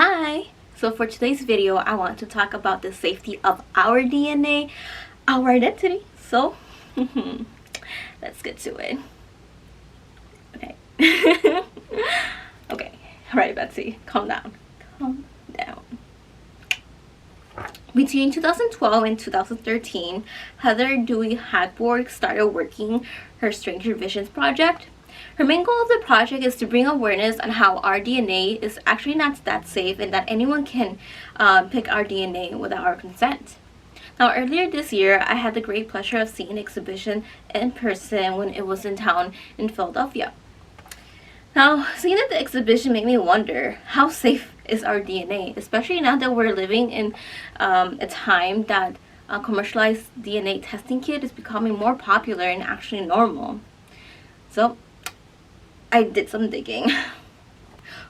Hi! So for today's video, I want to talk about the safety of our DNA, our identity. So, let's get to it. Okay. Okay. Alright, Betsy. Calm down. Calm down. Between 2012 and 2013, Heather Dewey Hadborg started working her Stranger Visions project. Her main goal of the project is to bring awareness on how our DNA is actually not that safe and that anyone can pick our DNA without our consent. Now, earlier this year, I had the great pleasure of seeing the exhibition in person when it was in town in Philadelphia. Now, seeing at the exhibition made me wonder, how safe is our DNA, especially now that we're living in a time that commercialized DNA testing kit is becoming more popular and actually normal. So, I did some digging.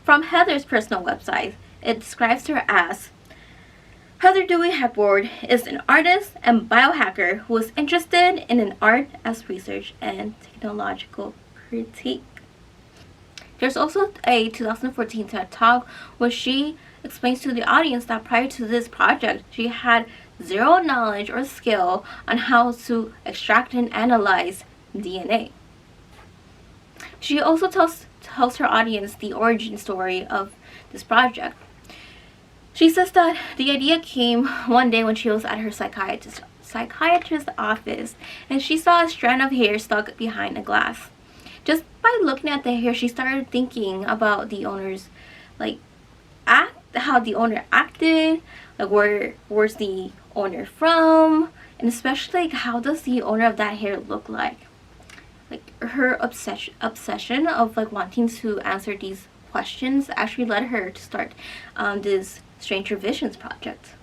From Heather's personal website, it describes her as, Heather Dewey Hadborg is an artist and biohacker who is interested in an art as research and technological critique. There's also a 2014 TED Talk where she explains to the audience that prior to this project, she had zero knowledge or skill on how to extract and analyze DNA. She also tells her audience the origin story of this project. She says that the idea came one day when she was at her psychiatrist's office and she saw a strand of hair stuck behind a glass. Just by looking at the hair, she started thinking about the owner's how the owner acted, where's the owner from, and especially how does the owner of that hair look like. Her obsession of wanting to answer these questions actually led her to start this Stranger Visions project.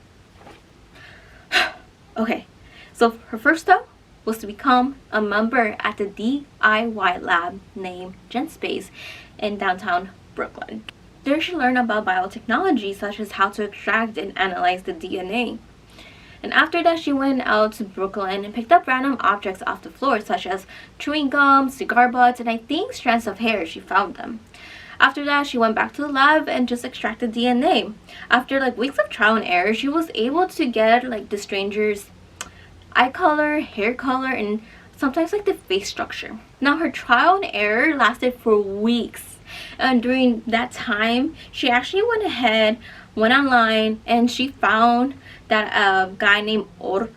Okay, so her first step was to become a member at the DIY lab named GenSpace in downtown Brooklyn. There she learned about biotechnology such as how to extract and analyze the DNA. And after that, she went out to Brooklyn and picked up random objects off the floor, such as chewing gum, cigar butts, and I think strands of hair. She found them. After that, she went back to the lab and just extracted DNA. After weeks of trial and error, she was able to get the stranger's eye color, hair color, and sometimes the face structure. Now, her trial and error lasted for weeks. And during that time, she actually went online, and she found that a guy named Orta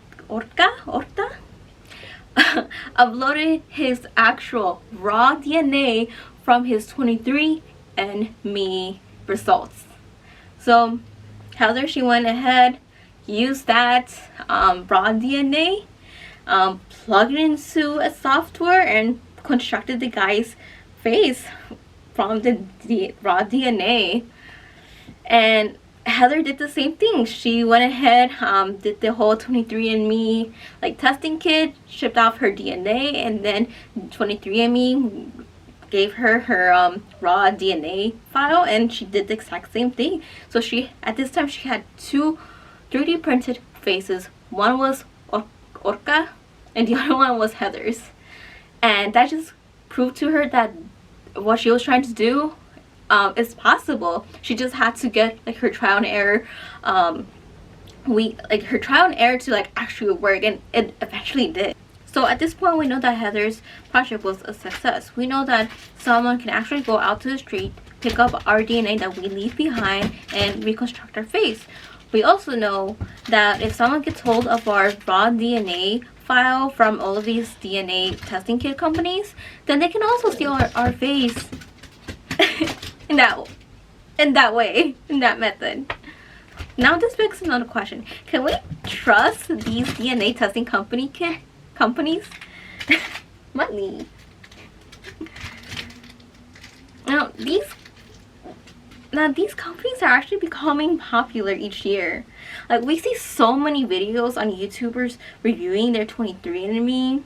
uploaded his actual raw DNA from his 23andMe results. So Heather, she went ahead, used that raw DNA, plugged it into a software, and constructed the guy's face from the raw DNA. And Heather did the same thing. She went ahead, did the whole 23andMe testing kit, shipped off her DNA, and then 23andMe gave her raw DNA file, and she did the exact same thing. So at this time she had two 3D printed faces. One was Orca and the other one was Heather's, and that just proved to her that what she was trying to do is possible. She just had to get her trial and error her trial and error to actually work, and it eventually did. So at this point, we know that Heather's project was a success. We know that someone can actually go out to the street, pick up our DNA that we leave behind, and reconstruct our face. We also know that if someone gets hold of our raw DNA file from all of these DNA testing kit companies, then they can also steal our face in that method. Now this begs another question. Can we trust these DNA testing companies? Money. Now these companies are actually becoming popular each year. We see so many videos on YouTubers reviewing their 23andMe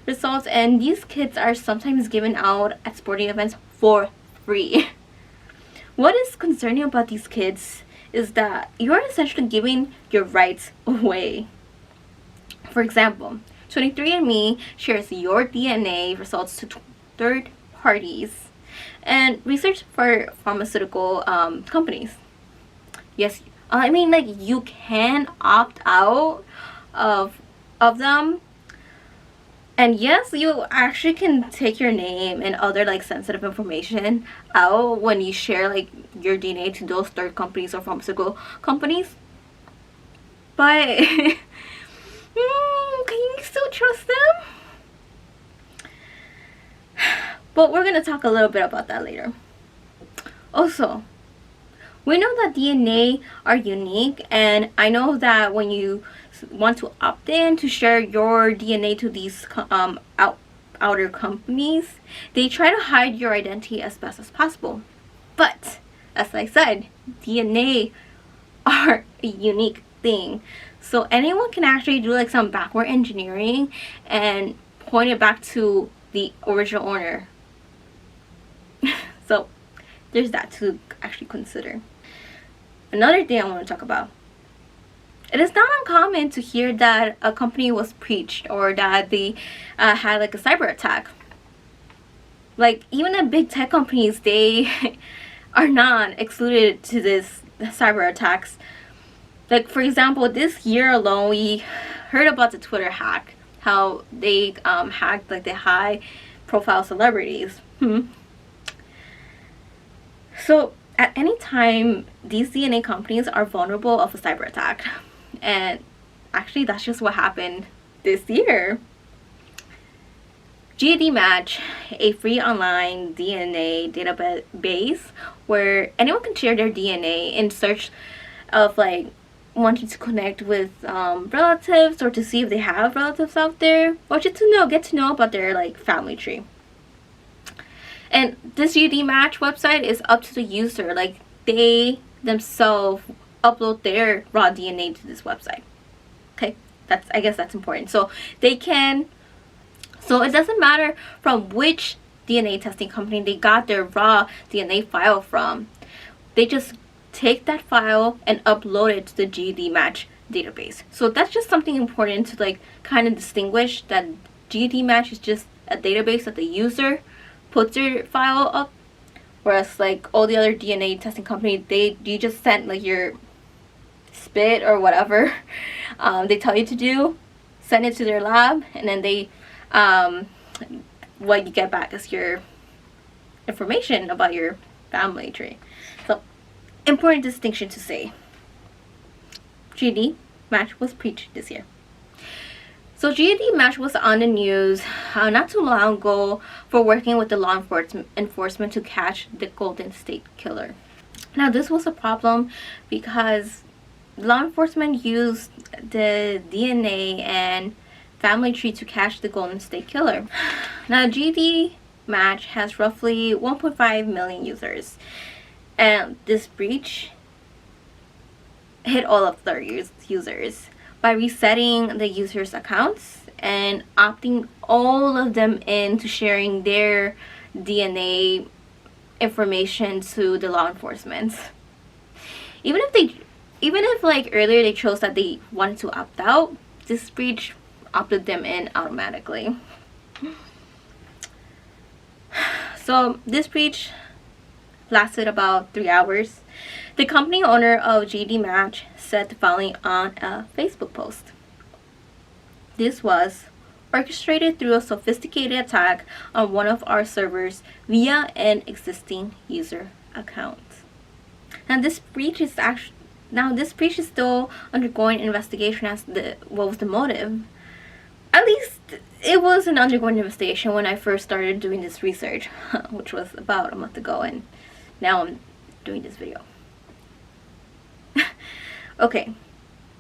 results, and these kits are sometimes given out at sporting events for free. What is concerning about these kits is that you're essentially giving your rights away. For example, 23andMe shares your DNA results to third parties and research for pharmaceutical companies. Yes, I mean, like, you can opt out of them. And yes, you actually can take your name and other like sensitive information out when you share like your DNA to those third companies or pharmaceutical companies. But can you still trust them? But we're gonna talk a little bit about that later. Also, we know that DNA are unique, and I know that when you want to opt in to share your DNA to these outer companies, they try to hide your identity as best as possible. But as I said, DNA are a unique thing, so anyone can actually do like some backward engineering and point it back to the original owner. So there's that to actually consider. Another thing I want to talk about. It is not uncommon to hear that a company was breached or that they had like a cyber attack. Like, even the big tech companies, they are not excluded to this cyber attacks. Like, for example, this year alone, we heard about the Twitter hack, how they hacked like the high profile celebrities. So at any time, these DNA companies are vulnerable of a cyber attack. And actually, that's just what happened this year. GED Match, a free online DNA database where anyone can share their DNA in search of like wanting to connect with relatives or to see if they have relatives out there, or just to get to know about their like family tree. And this GED Match website is up to the user. Like, they themselves upload their raw DNA to this website. Okay, I guess that's important. So it doesn't matter from which DNA testing company they got their raw DNA file from. They just take that file and upload it to the GED Match database. So that's just something important to like kind of distinguish that GED Match is just a database that the user puts your file up, whereas like all the other DNA testing companies, you just send like your spit or whatever they tell you to do, send it to their lab, and then they what you get back is your information about your family tree. So, important distinction to say. GED Match was breached this year. So GED Match was on the news not too long ago for working with the law enforcement to catch the Golden State Killer. Now, this was a problem because law enforcement used the DNA and family tree to catch the Golden State Killer. Now, GED Match has roughly 1.5 million users, and this breach hit all of their users by resetting the users' accounts and opting all of them into sharing their DNA information to the law enforcement. Even if like earlier they chose that they wanted to opt out, this breach opted them in automatically. So this breach lasted about 3 hours. The company owner of GED Match said the following on a Facebook post. This was orchestrated through a sophisticated attack on one of our servers via an existing user account. Now this breach is still undergoing investigation as what was the motive. At least it was an undergoing investigation when I first started doing this research, which was about a month ago, and now I'm doing this video. Okay,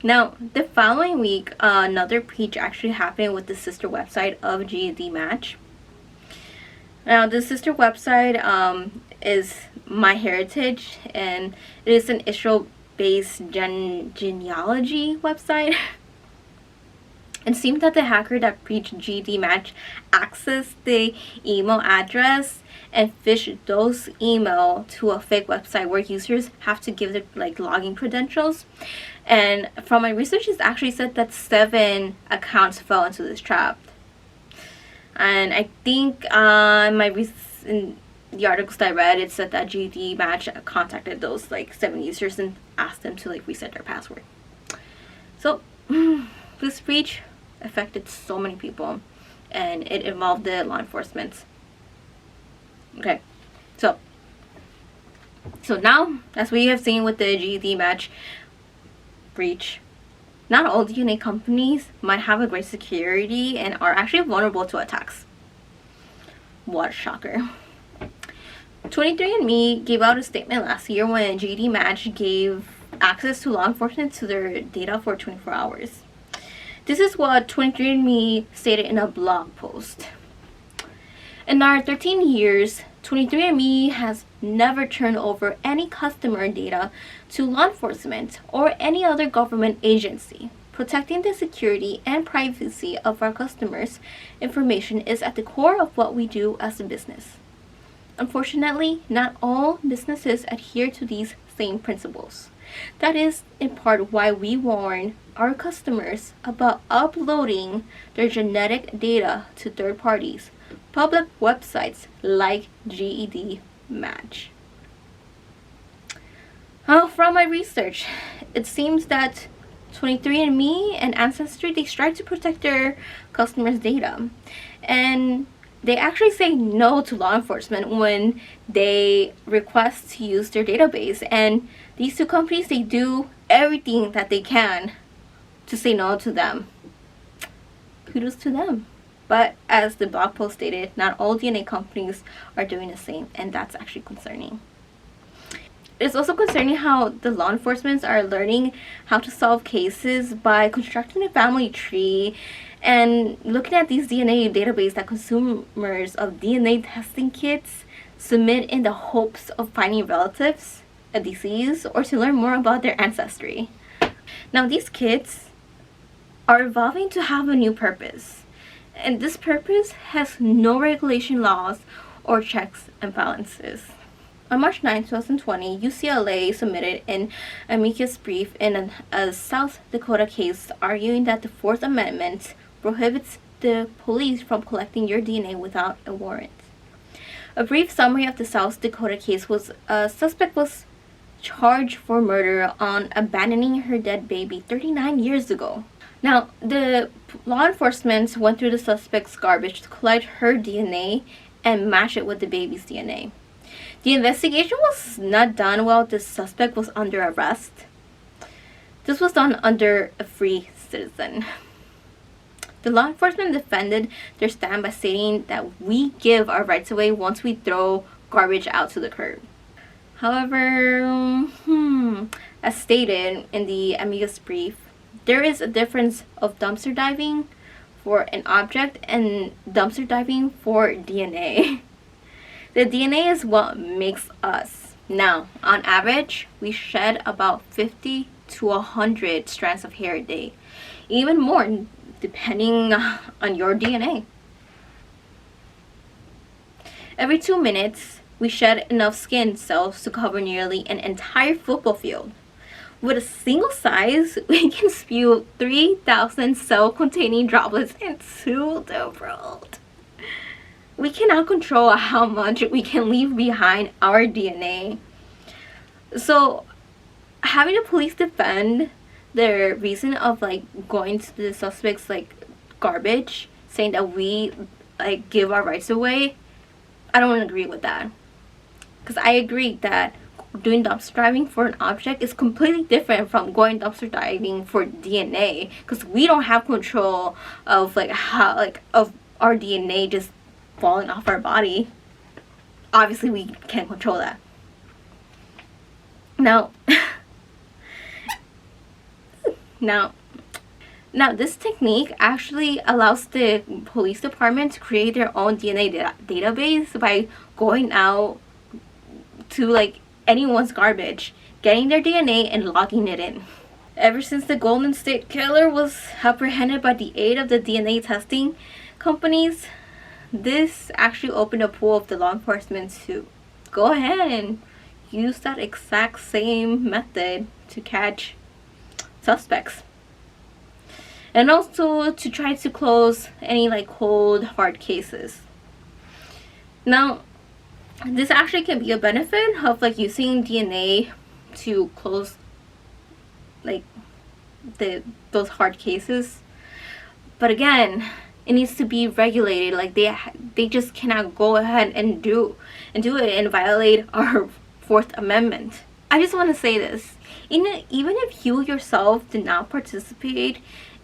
now the following week, another breach actually happened with the sister website of GED Match. Now, the sister website is MyHeritage, and it is an Israel-based genealogy website. It seemed that the hacker that breached GED Match accessed the email address and fished those email to a fake website where users have to give their like login credentials. And from my research, it actually said that 7 accounts fell into this trap. And I think the articles that I read, it said that GD Match contacted those like 7 users and asked them to like reset their password. So this breach affected so many people, and it involved the law enforcement. Okay, so now, as we have seen with the GD Match breach, not all DNA companies might have a great security and are actually vulnerable to attacks. What a shocker. 23andMe gave out a statement last year when GD Match gave access to law enforcement to their data for 24 hours. This is what 23andMe stated in a blog post. In our 13 years, 23andMe has never turned over any customer data to law enforcement or any other government agency. Protecting the security and privacy of our customers' information is at the core of what we do as a business. Unfortunately, not all businesses adhere to these same principles. That is in part why we warn our customers about uploading their genetic data to third parties, public websites like GED Match. From my research, it seems that 23andMe and Ancestry, they strive to protect their customers' data, and they actually say no to law enforcement when they request to use their database. And these two companies, they do everything that they can to say no to them. Kudos to them. But as the blog post stated, not all DNA companies are doing the same, and that's actually concerning. It's also concerning how the law enforcement are learning how to solve cases by constructing a family tree and looking at these DNA databases that consumers of DNA testing kits submit in the hopes of finding relatives, a disease, or to learn more about their ancestry. Now, these kits are evolving to have a new purpose, and this purpose has no regulation laws or checks and balances. On March 9, 2020, UCLA submitted an amicus brief in a South Dakota case arguing that the Fourth Amendment prohibits the police from collecting your DNA without a warrant. A brief summary of the South Dakota case was a suspect was charged for murder on abandoning her dead baby 39 years ago. Now, the law enforcement went through the suspect's garbage to collect her DNA and match it with the baby's DNA. The investigation was not done while the suspect was under arrest. This was done under a free citizen. The law enforcement defended their stand by stating that we give our rights away once we throw garbage out to the curb. However, as stated in the amicus brief, there is a difference of dumpster diving for an object and dumpster diving for DNA. The DNA is what makes us. Now, on average, we shed about 50 to 100 strands of hair a day, even more depending on your DNA. Every 2 minutes, we shed enough skin cells to cover nearly an entire football field. With a single size, we can spew 3,000 cell-containing droplets into the world. We cannot control how much we can leave behind our DNA. So, having the police defend their reason of like going to the suspects like garbage, saying that we like give our rights away, I don't agree with that. Because I agree that doing dumpster diving for an object is completely different from going dumpster diving for DNA, because we don't have control of like how of our DNA just falling off our body. Obviously we can't control that. Now this technique actually allows the police department to create their own DNA database by going out to like anyone's garbage, getting their DNA and logging it in. Ever since the Golden State Killer was apprehended by the aid of the DNA testing companies, this actually opened a pool of the law enforcement to go ahead and use that exact same method to catch suspects. And also to try to close any like cold hard cases. Now, This actually can be a benefit of like using DNA to close like those hard cases, but again, it needs to be regulated. Like they just cannot go ahead and do it and violate our Fourth Amendment. I just want to say this, even if you yourself did not participate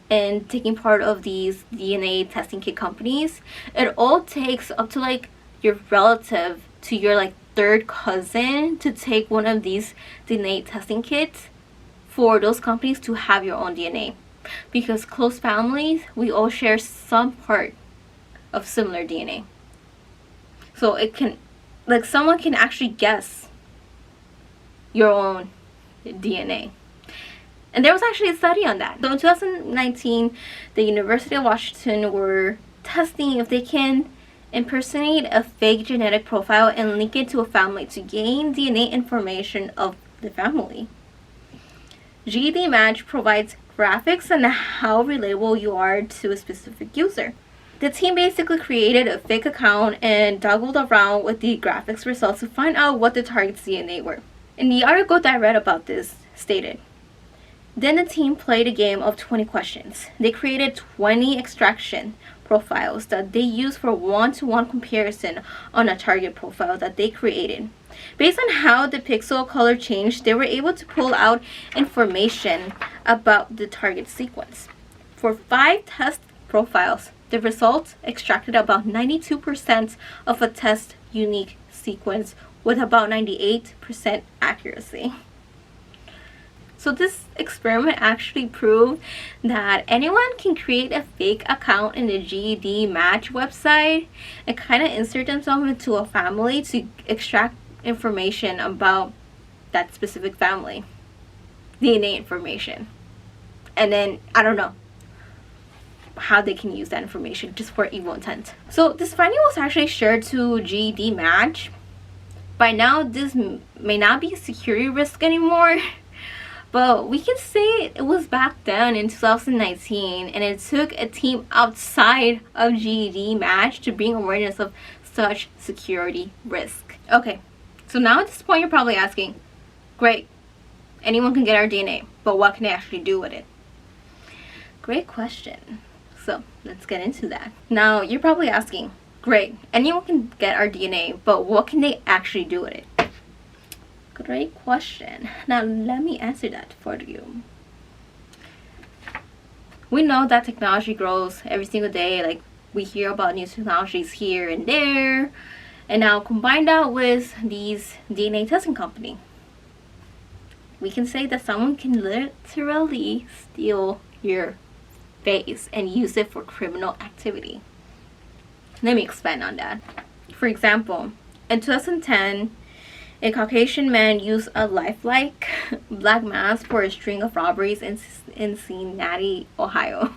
in taking part of these DNA testing kit companies, it all takes up to like your relative to your like third cousin to take one of these DNA testing kits for those companies to have your own DNA. Because close families, we all share some part of similar DNA. So it can, like, someone can actually guess your own DNA. And there was actually a study on that. So in 2019, the University of Washington were testing if they can impersonate a fake genetic profile and link it to a family to gain DNA information of the family. GED Match provides graphics on how relatable you are to a specific user. The team basically created a fake account and toggled around with the graphics results to find out what the target's DNA were. And the article that I read about this stated, then the team played a game of 20 questions. They created 20 extraction profiles that they used for one-to-one comparison on a target profile that they created. Based on how the pixel color changed, they were able to pull out information about the target sequence. For 5 test profiles, the results extracted about 92% of a test unique sequence with about 98% accuracy. So this experiment actually proved that anyone can create a fake account in the GED Match website and kind of insert themselves into a family to extract information about that specific family, DNA information. And then, I don't know how they can use that information just for evil intent. So this finding was actually shared to GED Match. By now, this may not be a security risk anymore. But we can say it was back then in 2019, and it took a team outside of GED Match to bring awareness of such security risk. Okay, so now at this point you're probably asking, great, anyone can get our DNA, but what can they actually do with it? Great question. So let's get into that. Now you're probably asking, great, anyone can get our DNA, but what can they actually do with it? Great question. Now let me answer that for you. We know that technology grows every single day. Like, we hear about new technologies here and there, and now combine that with these DNA testing company, we can say that someone can literally steal your face and use it for criminal activity. Let me expand on that. For example, in 2010, a Caucasian man used a lifelike black mask for a string of robberies in Cincinnati, Ohio.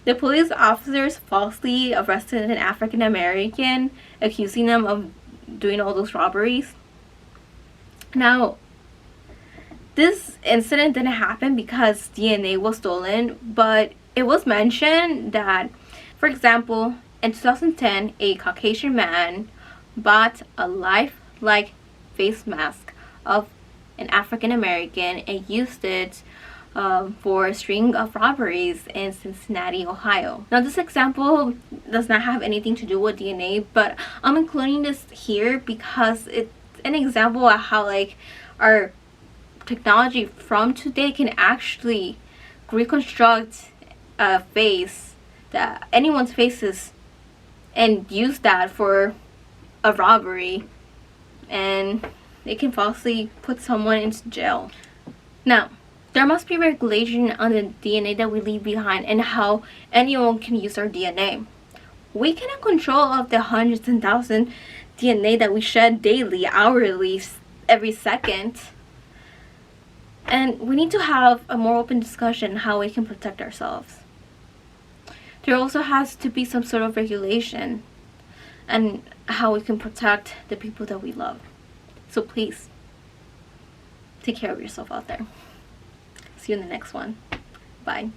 The police officers falsely arrested an African American, accusing them of doing all those robberies. Now, this incident didn't happen because DNA was stolen, but it was mentioned that, for example, in 2010, a Caucasian man bought a lifelike face mask of an African American and used it for a string of robberies in Cincinnati, Ohio. Now this example does not have anything to do with DNA, but I'm including this here because it's an example of how like our technology from today can actually reconstruct a face, that anyone's faces, and use that for a robbery, and they can falsely put someone into jail. Now, there must be regulation on the DNA that we leave behind and how anyone can use our DNA. We cannot control of the hundreds and thousands DNA that we shed daily, hourly, every second. And we need to have a more open discussion how we can protect ourselves. There also has to be some sort of regulation and how we can protect the people that we love. So please, take care of yourself out there. See you in the next one. Bye.